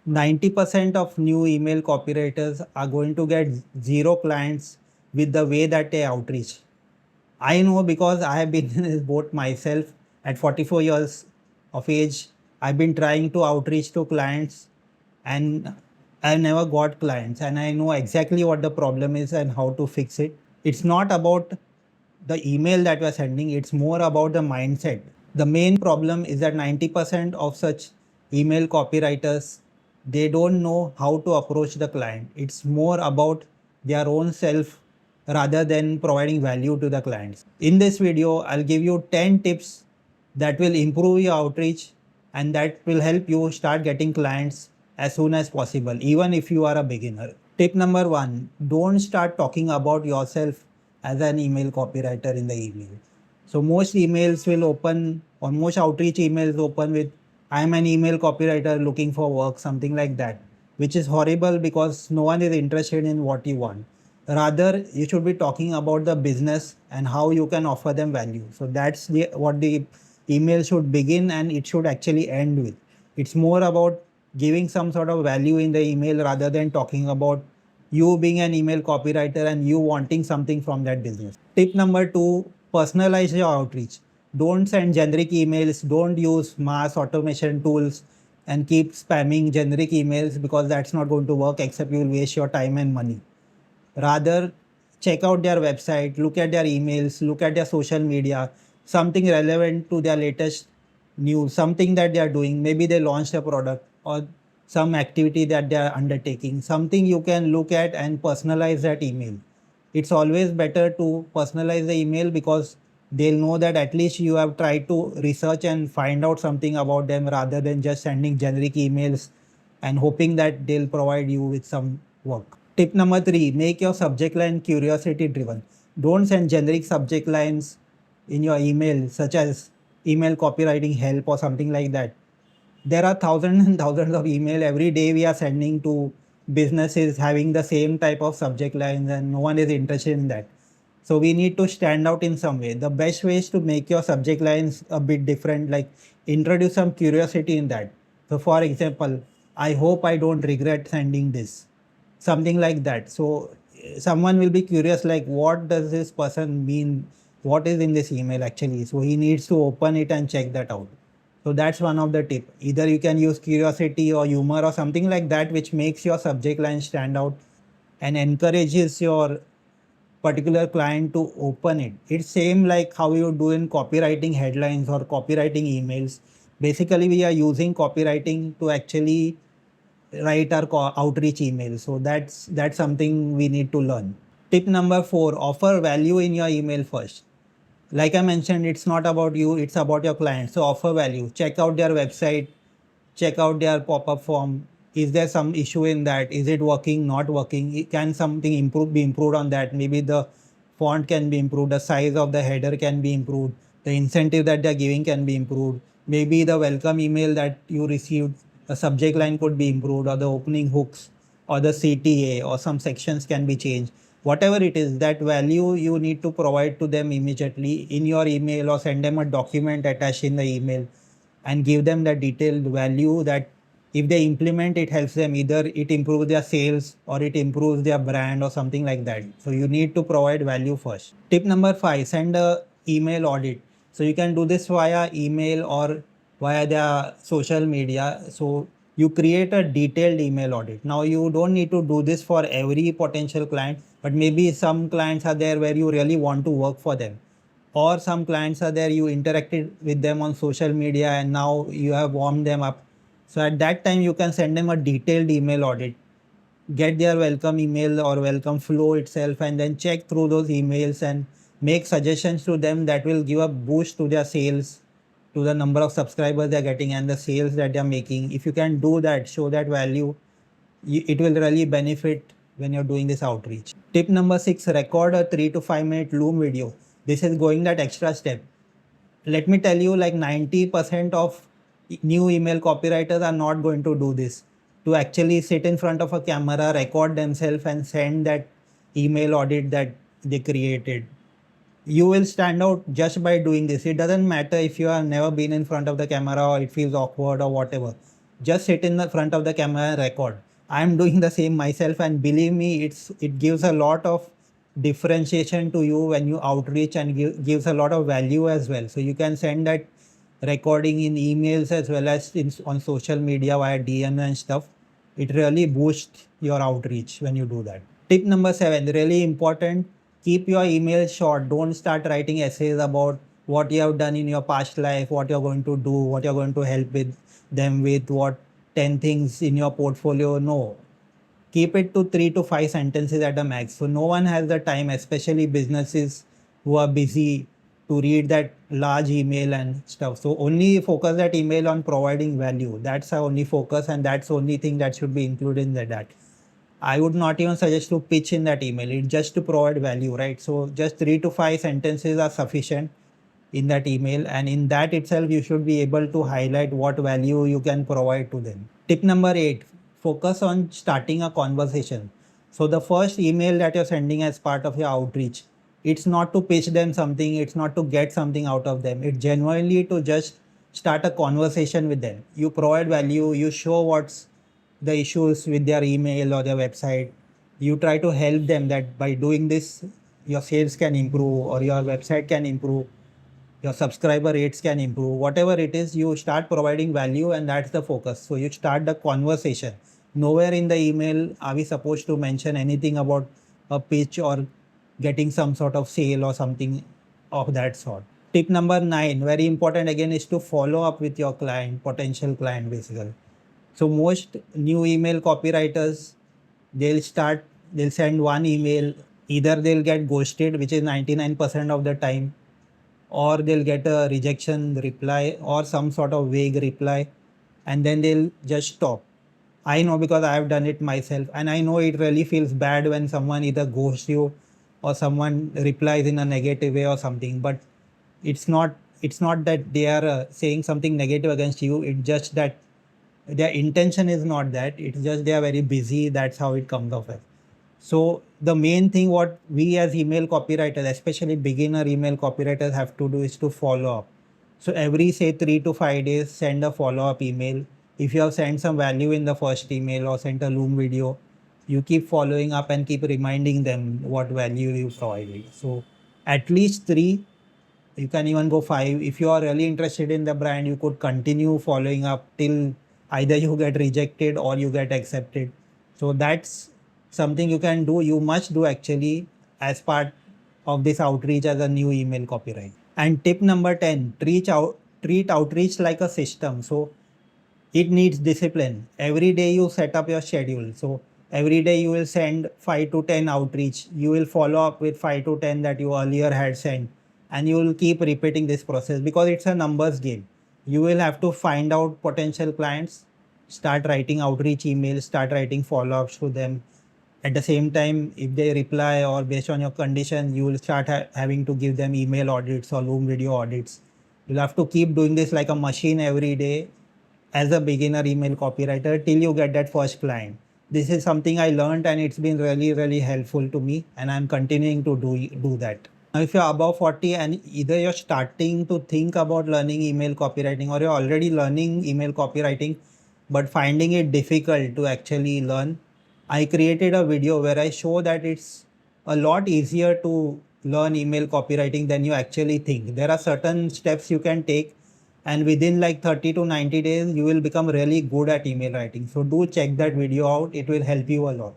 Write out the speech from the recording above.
90% of new email copywriters are going to get zero clients with the way that they outreach. I know because I have been in this boat myself at 44 years of age. I've been trying to outreach to clients and I never got clients, and I know exactly what the problem is and how to fix it. It's not about the email that we're sending, it's more about the mindset. The main problem is that 90% of such email copywriters, they don't know how to approach the client. It's more about their own self rather than providing value to the clients. In this video, I'll give you 10 tips that will improve your outreach and that will help you start getting clients as soon as possible, even if you are a beginner. Tip number one, don't start talking about yourself as an email copywriter in the email. So most emails will open, or most outreach emails open with, I'm an email copywriter looking for work, something like that, which is horrible because no one is interested in what you want. Rather, you should be talking about the business and how you can offer them value. So that's what the email should begin and it should actually end with. It's more about giving some sort of value in the email rather than talking about you being an email copywriter and you wanting something from that business. Tip number two, personalize your outreach. Don't send generic emails, don't use mass automation tools and keep spamming generic emails because that's not going to work except you will waste your time and money. Rather, check out their website, look at their emails, look at their social media, something relevant to their latest news, something that they are doing. Maybe they launched a product or some activity that they are undertaking, something you can look at and personalize that email. It's always better to personalize the email because they'll know that at least you have tried to research and find out something about them rather than just sending generic emails and hoping that they'll provide you with some work. Tip number three, make your subject line curiosity driven. Don't send generic subject lines in your email, such as email copywriting help or something like that. There are thousands and thousands of email every day we are sending to businesses having the same type of subject lines and no one is interested in that. So we need to stand out in some way. The best way is to make your subject lines a bit different, like introduce some curiosity in that. So for example, I hope I don't regret sending this, something like that. So someone will be curious, like what does this person mean, what is in this email actually. So he needs to open it and check that out. So that's one of the tip. Either you can use curiosity or humor or something like that which makes your subject line stand out and encourages your particular client to open it. It's same like how you do in copywriting headlines or copywriting emails. Basically we are using copywriting to actually write our outreach email. So that's something we need to learn. Tip number four, offer value in your email first. Like I mentioned, it's not about you, it's about your client. So offer value. Check out their website, check out their pop-up form. Is there some issue in that? Is it working, not working? Can something be improved on that? Maybe the font can be improved, the size of the header can be improved, the incentive that they're giving can be improved. Maybe the welcome email that you received, the subject line could be improved, or the opening hooks, or the CTA, or some sections can be changed. Whatever it is, that value you need to provide to them immediately in your email, or send them a document attached in the email and give them the detailed value that if they implement, it helps them, either it improves their sales or it improves their brand or something like that. So you need to provide value first. Tip number five, send a email audit. So you can do this via email or via their social media. So you create a detailed email audit. Now you don't need to do this for every potential client, but maybe some clients are there where you really want to work for them, or some clients are there you interacted with them on social media and now you have warmed them up. So at that time you can send them a detailed email audit, get their welcome email or welcome flow itself, and then check through those emails and make suggestions to them that will give a boost to their sales, to the number of subscribers they're getting and the sales that they're making. If you can do that, show that value, it will really benefit when you're doing this outreach. Tip number six, record a 3 to 5 minute Loom video. This is going that extra step. Let me tell you, like 90% of new email copywriters are not going to do this. To actually sit in front of a camera, record themselves and send that email audit that they created. You will stand out just by doing this. It doesn't matter if you have never been in front of the camera or it feels awkward or whatever. just sit in the front of the camera and record. I'm doing the same myself, and believe me, it gives a lot of differentiation to you when you outreach, and gives a lot of value as well. So you can send that recording in emails as well as on social media via DM and stuff. It really boosts your outreach when you do that. Tip number 7, really important, keep your emails short. Don't start writing essays about what you have done in your past life, what you're going to do, what you're going to help with them with, what 10 things in your portfolio. No, keep it to 3 to 5 sentences at a max. So no one has the time, especially businesses who are busy, to read that large email and stuff. So only focus that email on providing value. That's our only focus, and that's the only thing that should be included in that. I would not even suggest to pitch in that email. It's just to provide value, right? So just 3 to 5 sentences are sufficient in that email, and in that itself you should be able to highlight what value you can provide to them. Tip number 8, focus on starting a conversation. So the first email that you're sending as part of your outreach, it's not to pitch them something, it's not to get something out of them, it's genuinely to just start a conversation with them. You provide value, you show what's the issues with their email or their website. You try to help them that by doing this your sales can improve, or your website can improve, your subscriber rates can improve, whatever it is. You start providing value, and that's the focus. So you start the conversation. Nowhere in the email are we supposed to mention anything about a pitch or getting some sort of sale or something of that sort. Tip number 9, very important again, is to follow up with your client, potential client basically. So most new email copywriters, they'll send one email, either they'll get ghosted, which is 99% of the time, or they'll get a rejection reply or some sort of vague reply, and then they'll just stop. I know because I have done it myself, and I know it really feels bad when someone either ghosts you or someone replies in a negative way or something. But it's not that they are saying something negative against you. It's just that their intention is not that. It's just they are very busy. That's how it comes off as. So the main thing what we as email copywriters, especially beginner email copywriters, have to do is to follow up. So every say 3 to 5 days, send a follow up email. If you have sent some value in the first email or sent a Loom video, you keep following up and keep reminding them what value you provided. So at least 3, you can even go 5. If you are really interested in the brand, you could continue following up till either you get rejected or you get accepted. So that's something you can do, you must do actually, as part of this outreach as a new email copywriter. And tip number 10, treat outreach like a system. So it needs discipline. Every day you set up your schedule. So every day you will send 5 to 10 outreach. You will follow up with 5 to 10 that you earlier had sent. And you will keep repeating this process because it's a numbers game. You will have to find out potential clients, start writing outreach emails, start writing follow-ups to them. At the same time, if they reply or based on your condition, you will start having to give them email audits or Loom video audits. You'll have to keep doing this like a machine every day as a beginner email copywriter till you get that first client. This is something I learned, and it's been really, really helpful to me, and I'm continuing to do that. Now, if you're above 40 and either you're starting to think about learning email copywriting or you're already learning email copywriting but finding it difficult to actually learn, I created a video where I show that it's a lot easier to learn email copywriting than you actually think. There are certain steps you can take, and within like 30 to 90 days, you will become really good at email writing. So do check that video out. It will help you a lot.